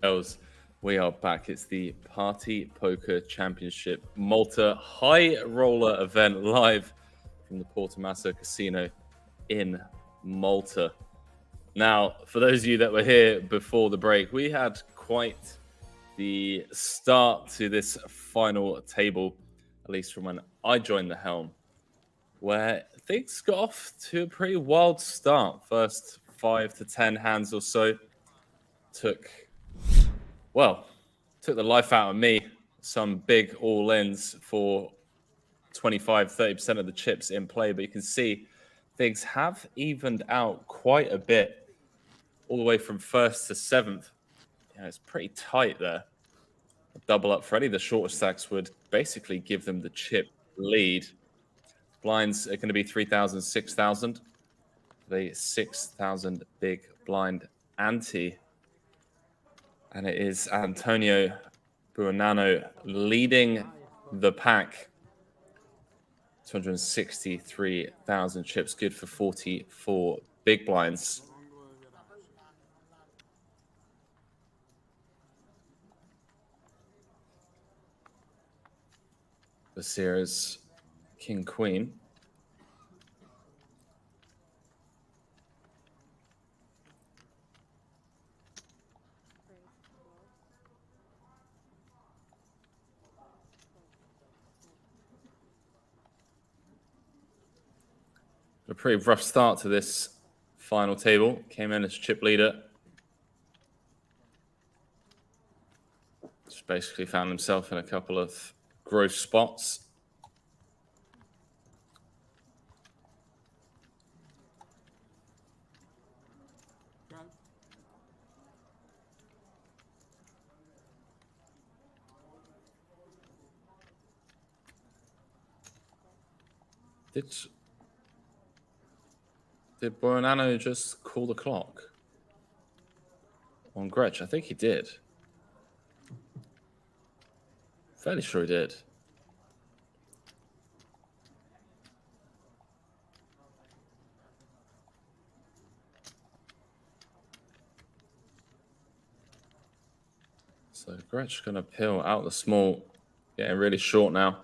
Girls, we are back. It's the Party Poker Championship Malta High Roller event live from the Portomasso Casino in Malta. Now, for those of you that were here before the break, we had quite the start to this final table, at least from when I joined the helm, where things got off to a pretty wild start. First 5 to 10 hands or so took the life out of me. Some big all-ins for 25-30% of the chips in play, but you can see things have evened out quite a bit all the way from first to seventh. Yeah, it's pretty tight there. A double up for any of the shorter stacks would basically give them the chip lead. Blinds are going to be 3,000, 6,000. The 6,000 big blind ante. And it is Antonio Buonanno leading the pack. 263,000 chips, good for 44 big blinds. Basira's King Queen. A pretty rough start to this final table. Came in as chip leader. Just basically found himself in a couple of gross spots. Did Buonanno just call the clock on Gretsch? I think he did. Fairly sure he did. So Gretsch going to peel out the small, getting really short now.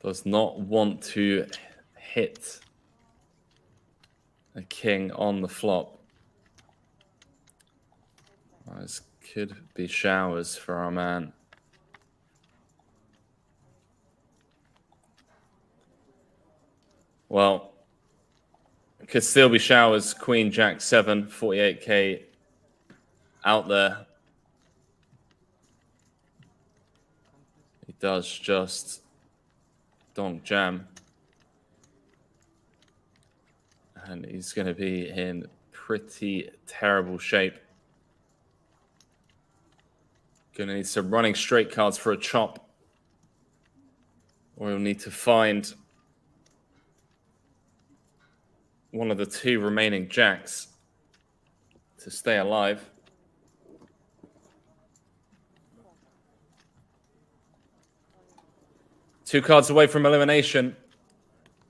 Does not want to hit a king on the flop. This could be showers for our man. Well, it could still be showers. Queen, Jack, 7, 48k out there. He does just donk jam. And he's going to be in pretty terrible shape. Going to need some running straight cards for a chop. Or he'll need to find one of the two remaining jacks to stay alive. Two cards away from elimination.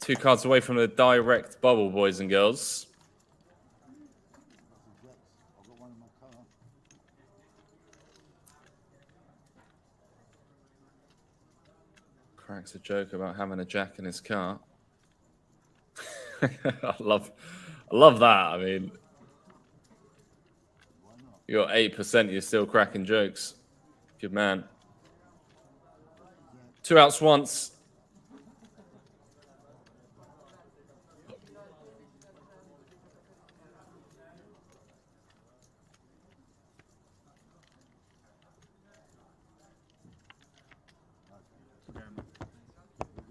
2 cards away from the direct bubble, boys and girls. Cracks a joke about having a jack in his car. I love that. I mean, you got 8%, you're still cracking jokes. Good man. 2 outs once.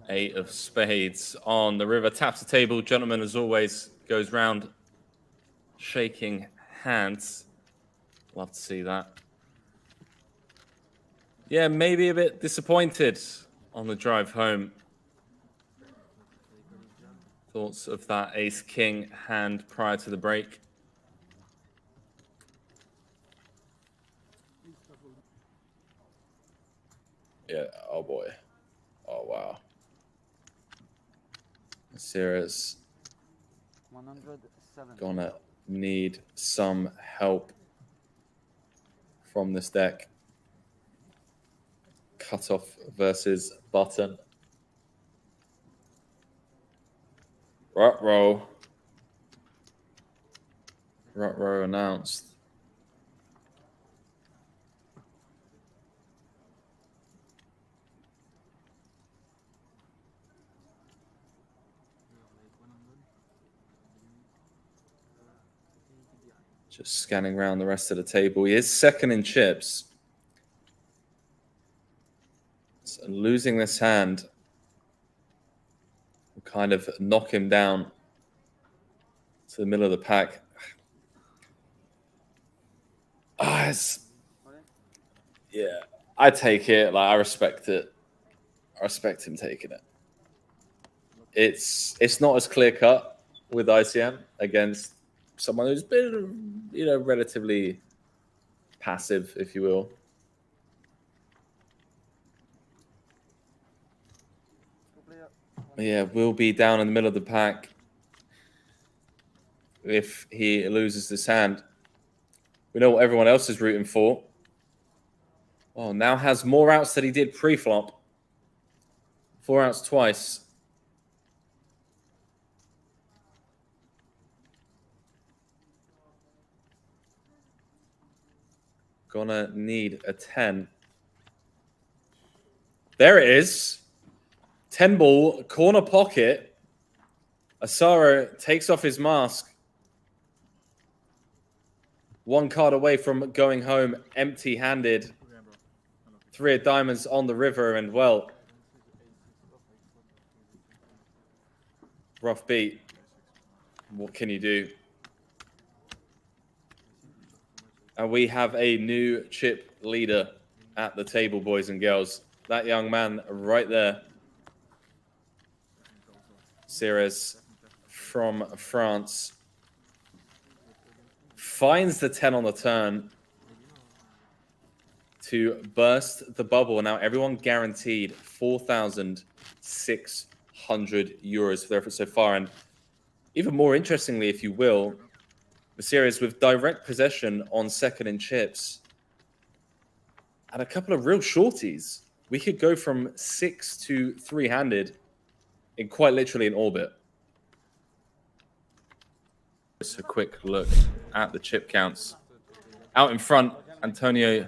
Eight of spades on the river. Taps the table. Gentleman, as always, goes round shaking hands. Love to see that. Yeah, maybe a bit disappointed on the drive home. Thoughts of that ace-king hand prior to the break? Yeah, oh boy. Oh, wow. Basira's gonna need some help from this deck. Cutoff versus button. Ruh-roh. Ruh-roh announced. Just scanning around the rest of the table. He is second in chips. So losing this hand will kind of knock him down to the middle of the pack. Yeah, I take it. Like, I respect it. I respect him taking it. It's not as clear cut with ICM against someone who's been, relatively passive, if you will. Yeah, will be down in the middle of the pack if he loses this hand. We know what everyone else is rooting for. Oh, now has more outs than he did pre-flop. 4 outs twice. Gonna need a 10. There it is. 10 ball, corner pocket. Asaro takes off his mask. 1 card away from going home empty-handed. 3 of diamonds on the river, and, well, rough beat. What can you do? And we have a new chip leader at the table, boys and girls. That young man right there. Ceres from France. Finds the 10 on the turn to burst the bubble. Now everyone guaranteed 4,600 euros for their effort so far. And even more interestingly, if you will, the series with direct possession on second in chips and a couple of real shorties. We could go from 6 to 3-handed in quite literally an orbit. Just a quick look at the chip counts. Out in front, Antonio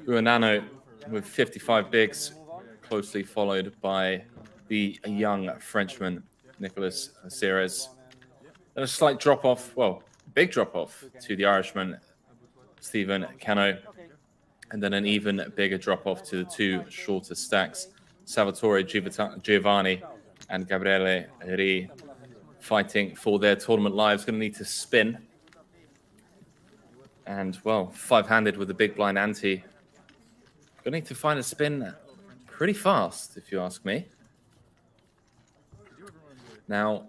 Buonanno with 55 bigs, closely followed by the young Frenchman, Nicolas Ceres. Then a slight drop-off, well, big drop-off to the Irishman, Stephen Cano. And then an even bigger drop-off to the 2 shorter stacks, Salvatore Giovanni and Gabriele Ri, fighting for their tournament lives. Going to need to spin. And, well, 5-handed with the big blind ante. Going to need to find a spin pretty fast, if you ask me. Now,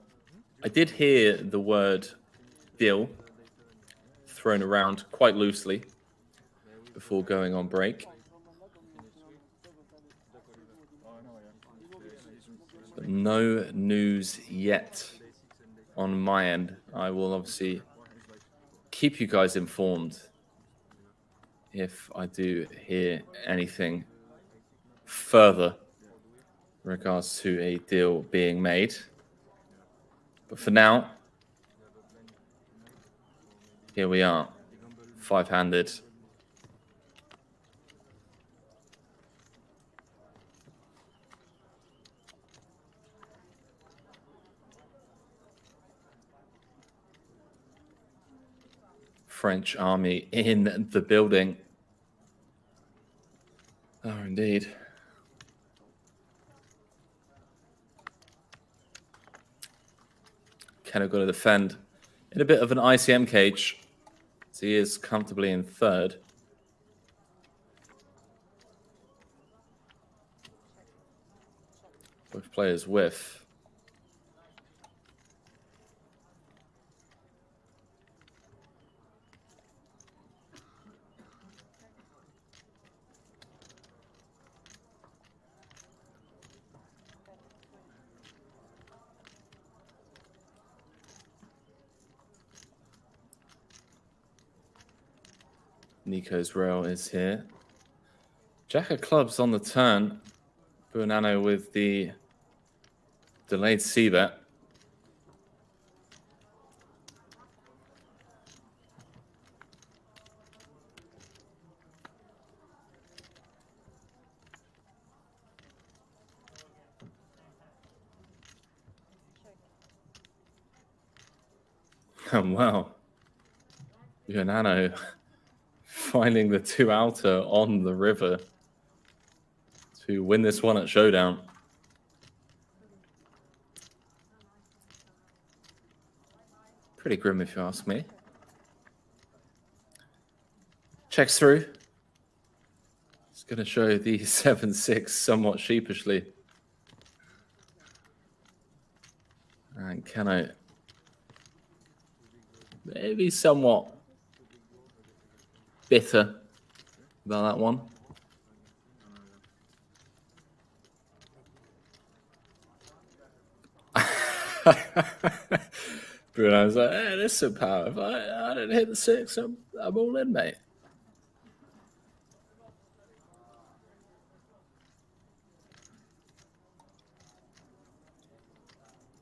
I did hear the word deal thrown around quite loosely before going on break. But no news yet on my end. I will obviously keep you guys informed if I do hear anything further in regards to a deal being made. But for now, here we are, 5-handed. French army in the building. Oh, indeed. Kenna got to defend in a bit of an ICM cage. So he is comfortably in third. Both players whiff. Nico's rail is here. Jack of clubs on the turn. Buonanno with the delayed c-bet. And wow, Buonanno finding the 2 outer on the river to win this one at Showdown. Pretty grim if you ask me. Checks through. It's going to show the 7-6 somewhat sheepishly. And Keno maybe somewhat bitter about that one. Bruno's like, hey, this is some power. If I didn't hit the 6, I'm all in, mate.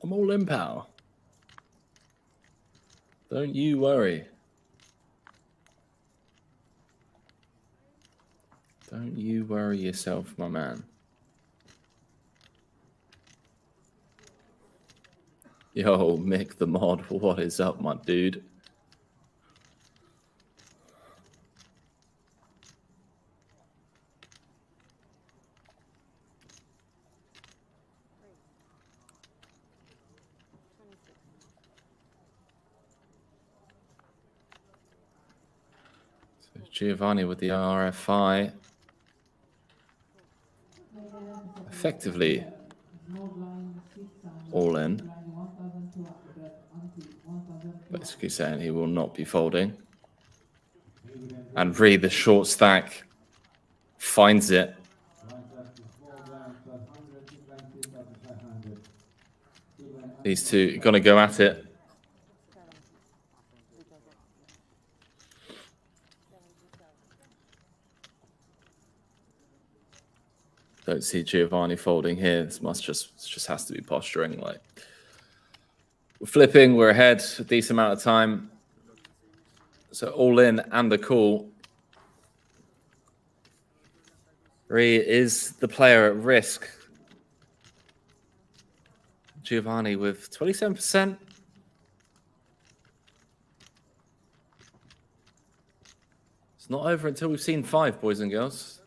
I'm all in, pal. Don't you worry. Don't you worry yourself, my man. Yo, Mick the mod, what is up, my dude? So Giovanni with the RFI. Effectively all in. Basically saying he will not be folding. And Ree, the short stack, finds it. These two are going to go at it. Don't see Giovanni folding here. This just has to be posturing. Like, we're flipping, we're ahead a decent amount of time. So all in and a call. Ree is the player at risk. Giovanni with 27%. It's not over until we've seen 5, boys and girls.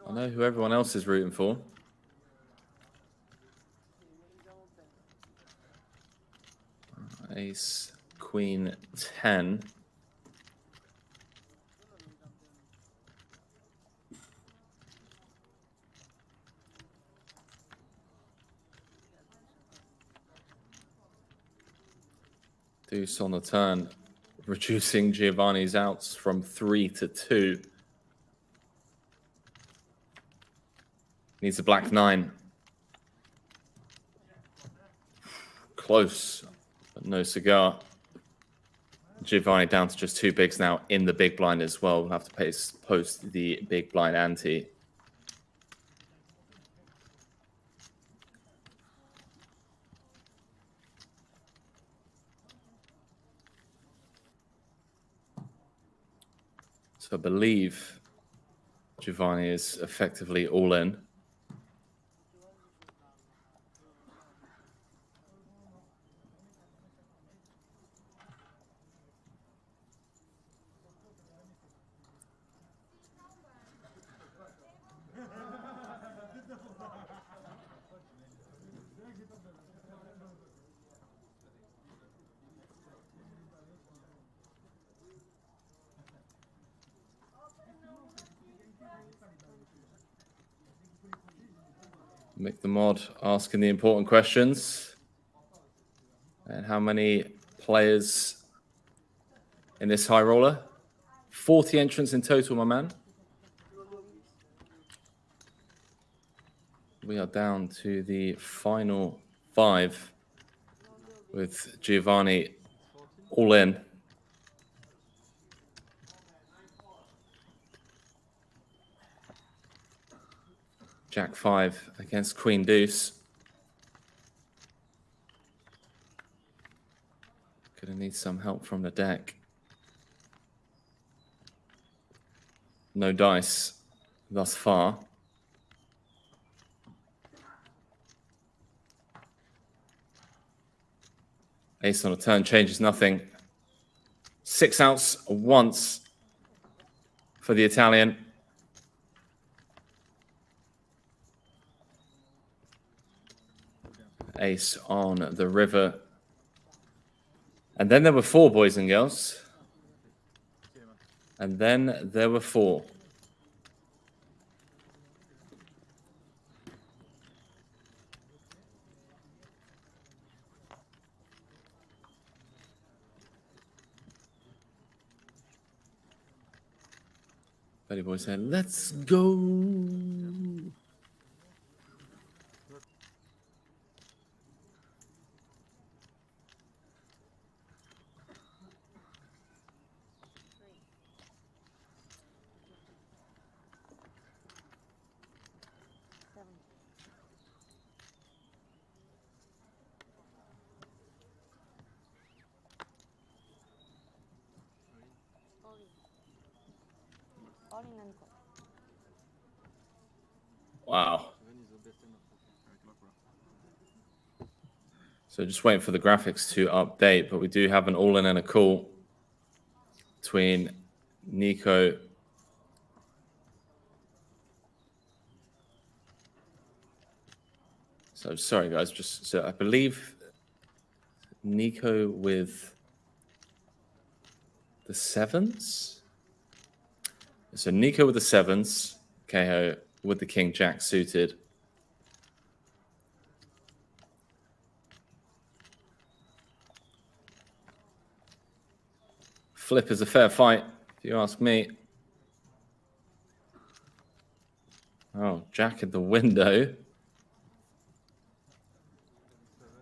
I know who everyone else is rooting for. Ace, Queen, 10. Deuce on the turn, reducing Giovanni's outs from 3 to 2. Needs a black 9. Close, but no cigar. Giovanni down to just 2 bigs now in the big blind as well. We'll have to post the big blind ante. So I believe Giovanni is effectively all in. Mick the mod asking the important questions. And how many players in this high roller? 40 entrants in total, my man. We are down to the final 5 with Giovanni all in. Jack 5 against Queen Deuce. Gonna need some help from the deck. No dice thus far. Ace on a turn changes nothing. 6 outs once for the Italian. Ace on the river. And then there were 4, boys and girls. And then there were 4. Betty Boy said, let's go. Wow. So just waiting for the graphics to update, but we do have an all-in and a call between Nico So sorry, guys. Just so I believe Nico with the 7s. So Nico with the 7s, Keho with the King Jack suited. Flip is a fair fight, if you ask me. Oh, Jack in the window.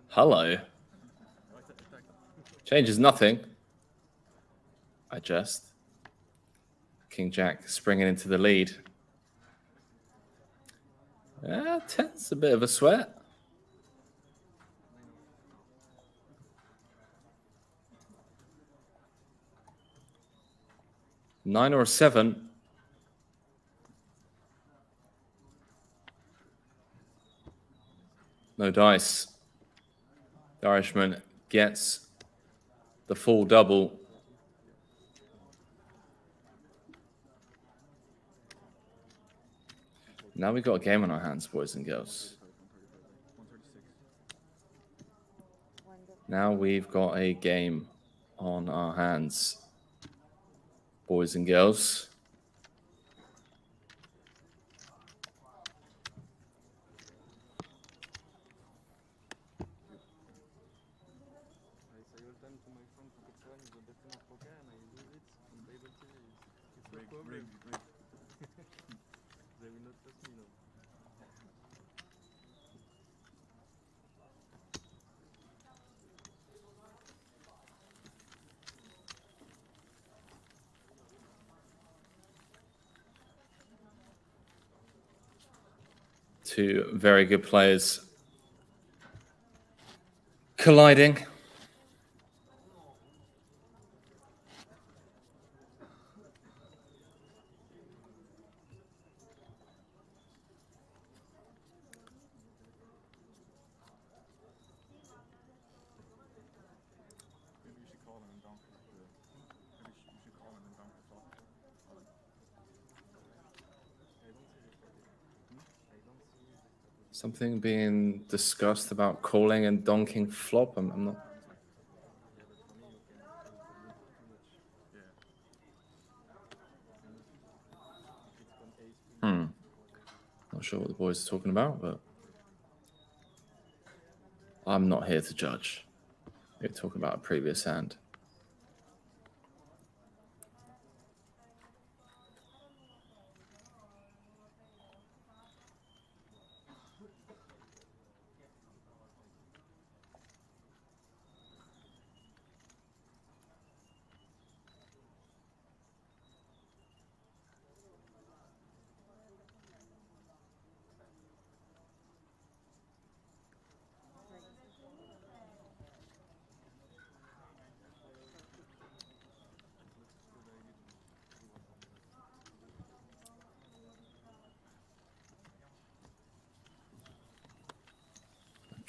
Hello. Changes nothing. I just. King Jack springing into the lead. 10's a bit of a sweat. Nine or a 7. No dice. The Irishman gets the full double. Now we've got a game on our hands, boys and girls. Now we've got a game on our hands, boys and girls. Two very good players colliding. Something being discussed about calling and donking flop. I'm not. Not sure what the boys are talking about, but I'm not here to judge. We're talking about a previous hand.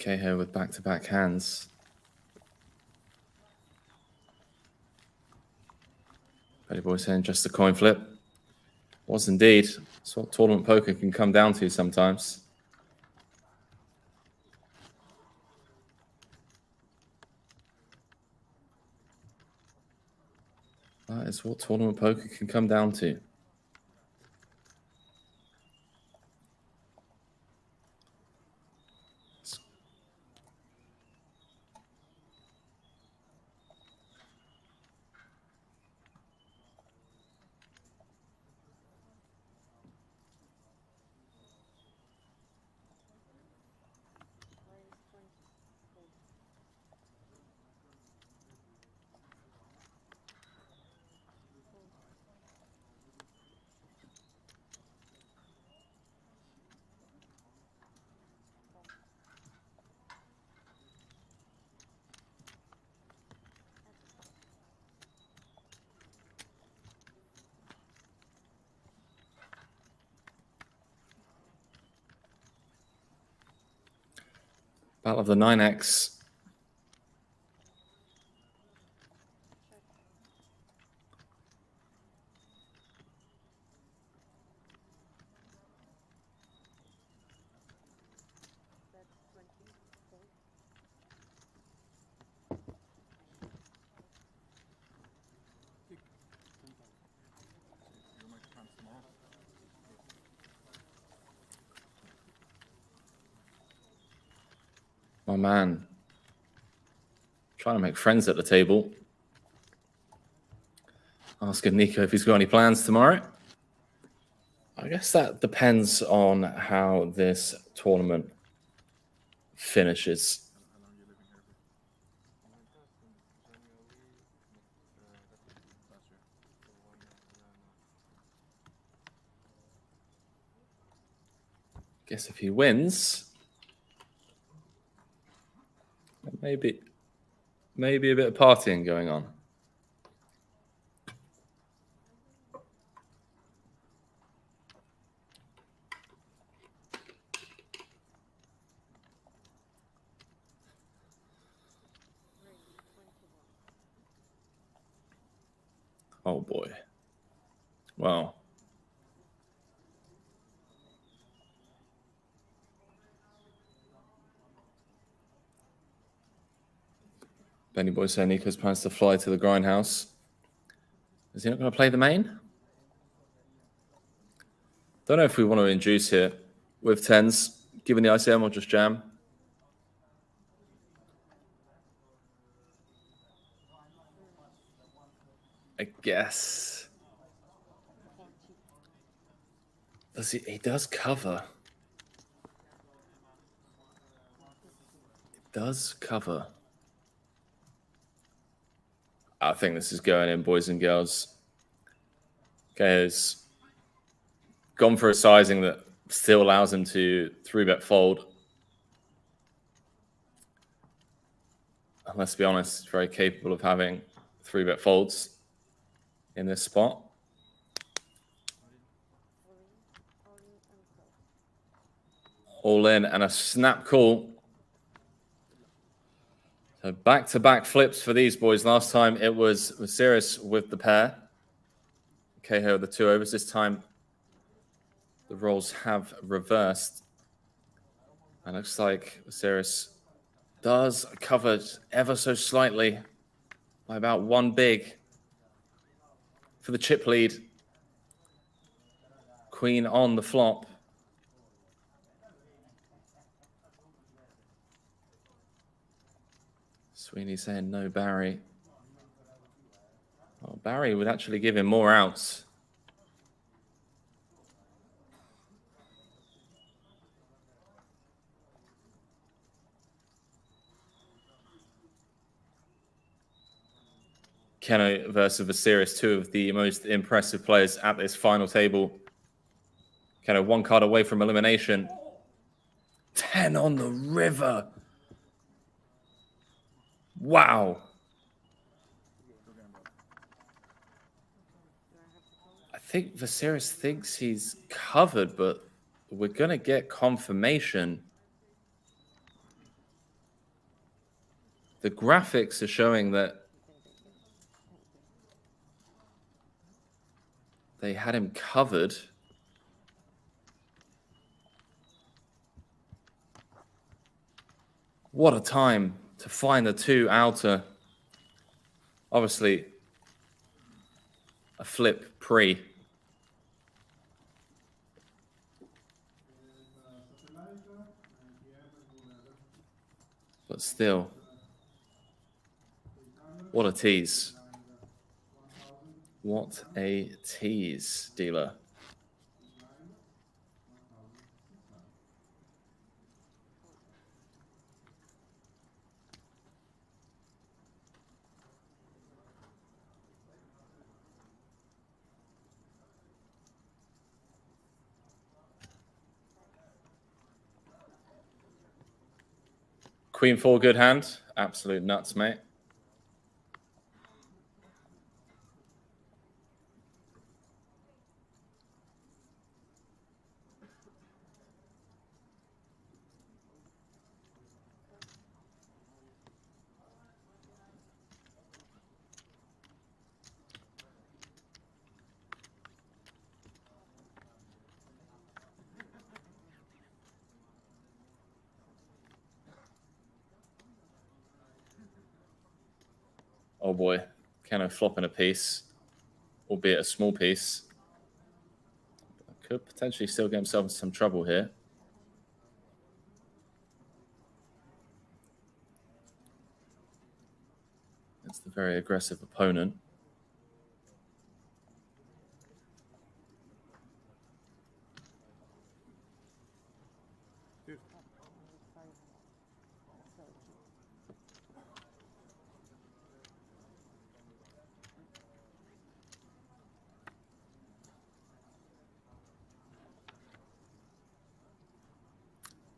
Cahill with back-to-back hands. Betty Boy saying just a coin flip. Was indeed. That's what tournament poker can come down to sometimes. That is what tournament poker can come down to. Battle of the 9X. My man. Trying to make friends at the table. Asking Nico if he's got any plans tomorrow. I guess that depends on how this tournament finishes. Guess if he wins, maybe a bit of partying going on. Oh boy. Wow. Benny Boy saying Nico's plans to fly to the grindhouse. Is he not going to play the main? Don't know if we want to induce here with tens, given the ICM or just jam. I guess. Does he does cover. It does cover. I think this is going in, boys and girls. Okay, he's gone for a sizing that still allows him to 3-bet fold. And let's be honest, very capable of having 3-bet folds in this spot. All in and a snap call. So back-to-back flips for these boys. Last time it was Osiris with the pair. Cahill the 2 overs. This time the roles have reversed. And looks like Osiris does cover ever so slightly by about 1 big for the chip lead. Queen on the flop. Sweeney saying no Barry. Well, Barry would actually give him more outs. Keno versus Osiris, 2 of the most impressive players at this final table. Keno 1 card away from elimination. 10 on the river. Wow. I think Viserys thinks he's covered, but we're going to get confirmation. The graphics are showing that they had him covered. What a time to find the two outer. Obviously, a flip pre. But still, what a tease. What a tease, dealer. Queen 4, good hand. Absolute nuts, mate. Oh boy, Keno flopping a piece, albeit a small piece. Could potentially still get himself into some trouble here. It's the very aggressive opponent.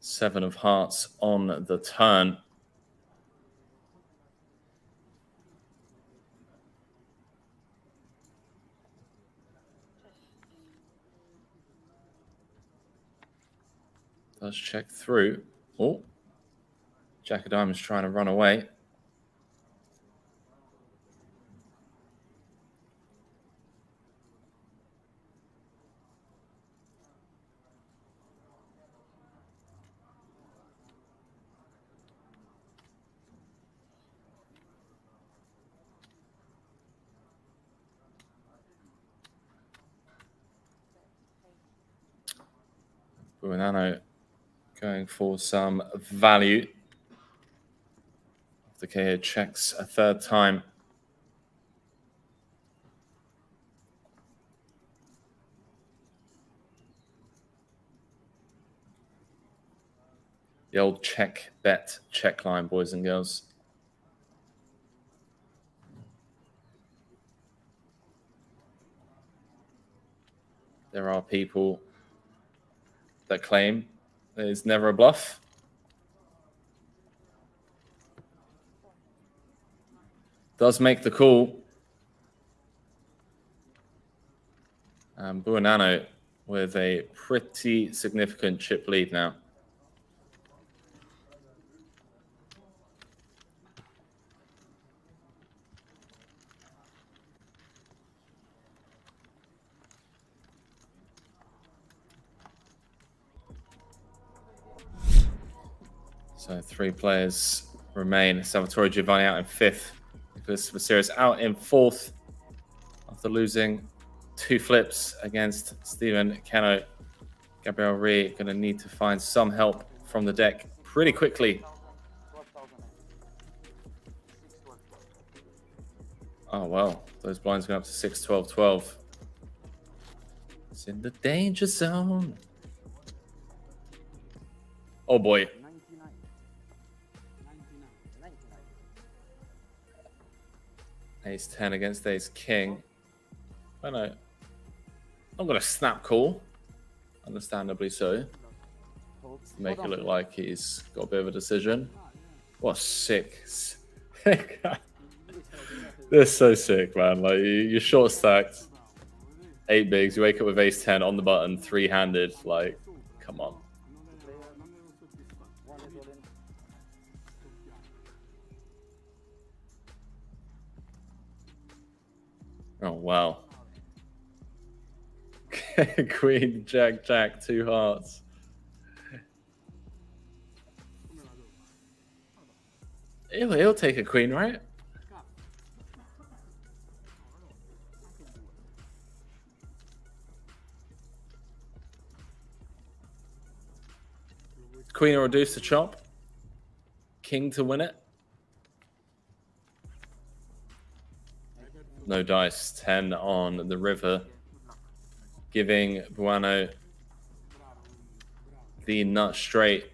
Seven of hearts on the turn. Does check through. Oh, Jack of Diamonds trying to run away. Buyin going for some value. The K here checks a third time. The old check, bet, check line, boys and girls. There are people that claim there's never a bluff. Does make the call. Buyin with a pretty significant chip lead now. So three players remain. Salvatore Giovanni out in fifth. Nicholas Vasiris out in fourth after losing two flips against Stephen Keno. Gabriel Ree going to need to find some help from the deck pretty quickly. Oh, well, those blinds going up to 6, 12, 12. It's in the danger zone. Oh, boy. Ace 10 against Ace King. I know. I'm going to snap call. Understandably so. To make it look like he's got a bit of a decision. What sick. They're so sick, man. Like, you're short stacked. 8 bigs. You wake up with Ace 10 on the button, 3-handed. Like, come on. Oh, wow. Queen, Jack, Jack, 2 hearts. He'll take a queen, right? Queen will reduce the chop. King to win it. No dice. 10 on the river. Giving Buano the nut straight.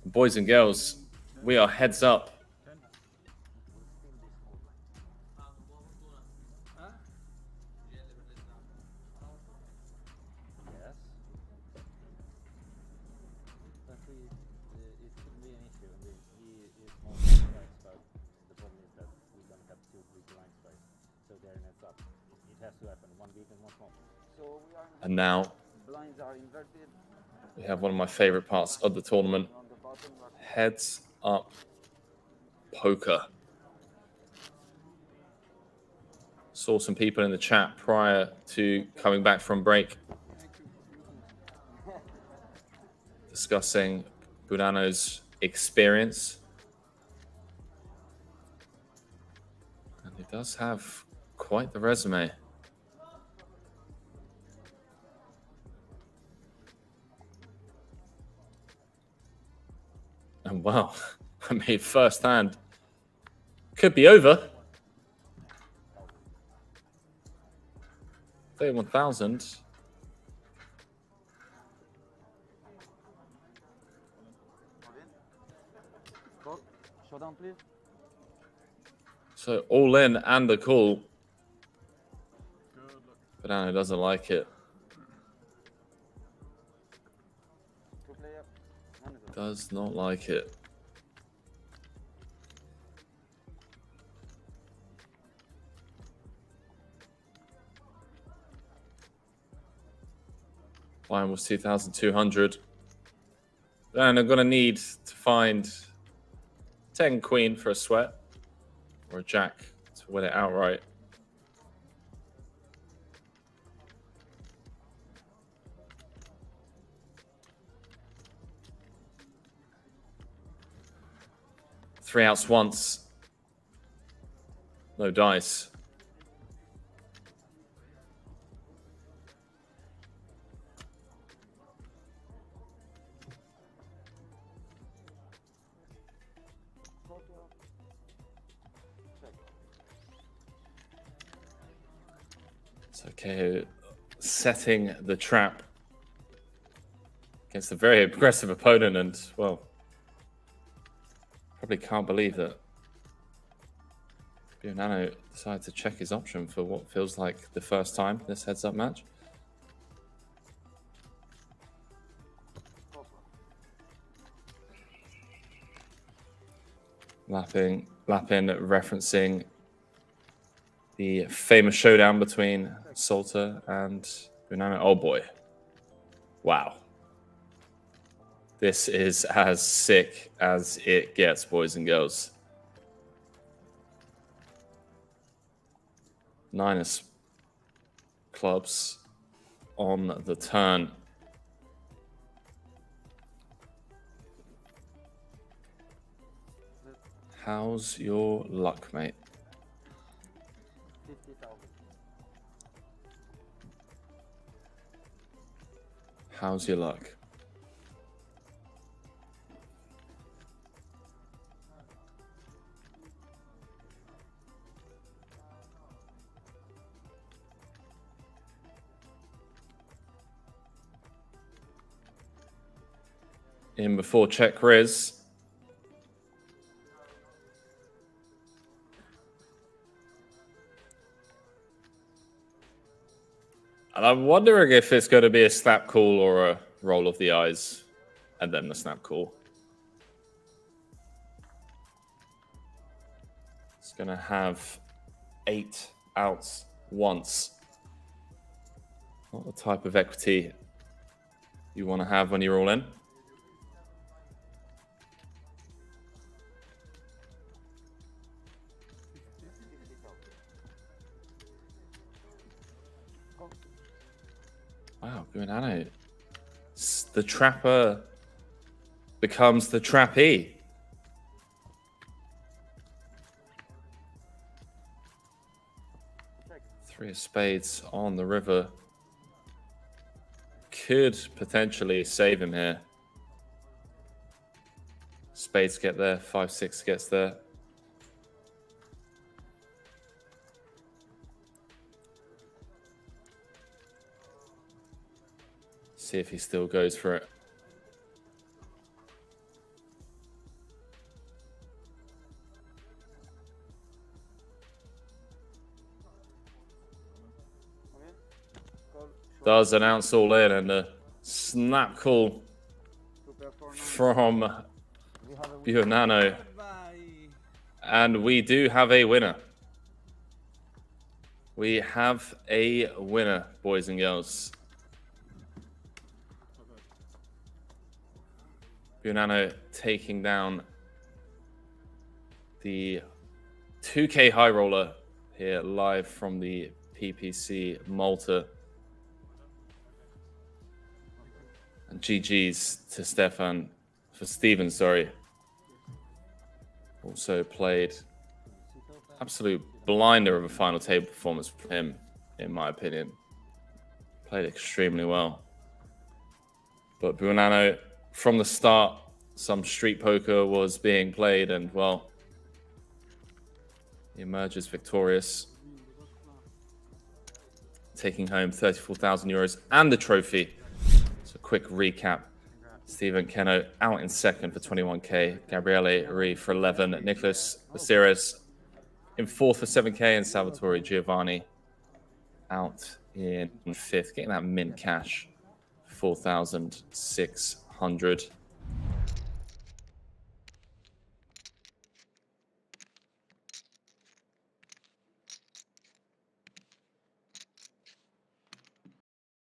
Boys and girls, we are heads up. And now we have one of my favorite parts of the tournament. Heads up poker. Saw some people in the chat prior to coming back from break discussing Buano's experience. And he does have quite the resume. And well, I mean, first hand could be over. 31,000. Showdown, please. So all in and the call. But Anna doesn't like it. Does not like it. Line was 2,200. Then I'm going to need to find 10 queen for a sweat or a jack to win it outright. Three outs once. No dice. It's okay. Setting the trap against a very aggressive opponent, and well, probably can't believe that Buonanno decided to check his option for what feels like the first time this heads-up match. Lappin referencing the famous showdown between Salter and Buonanno. Oh boy. Wow. This is as sick as it gets, boys and girls. 9 of clubs on the turn. How's your luck, mate? 50,000. How's your luck? In before check Riz. And I'm wondering if it's going to be a snap call or a roll of the eyes and then the snap call. It's going to have 8 outs once. Not the type of equity you want to have when you're all in. Wow, Buyin. The trapper becomes the trappee. Three of spades on the river. Could potentially save him here. Spades get there. 5-6 gets there. See if he still goes for it. Does announce all in, and a snap call from Buyin. And we do have a winner. We have a winner, boys and girls. Buyin taking down the 2K high roller here live from the PPC Malta. And GG's to Stephen, sorry. Also played absolute blinder of a final table performance from him, in my opinion. Played extremely well. But Buyin, from the start, some street poker was being played, and well, he emerges victorious, taking home 34,000 euros and the trophy. So quick recap. Stephen Keno out in second for 21k, Gabriele Ri for 11, Nicholas Laceres in fourth for 7k, and Salvatore Giovanni out in fifth, getting that mint cash, 4,600.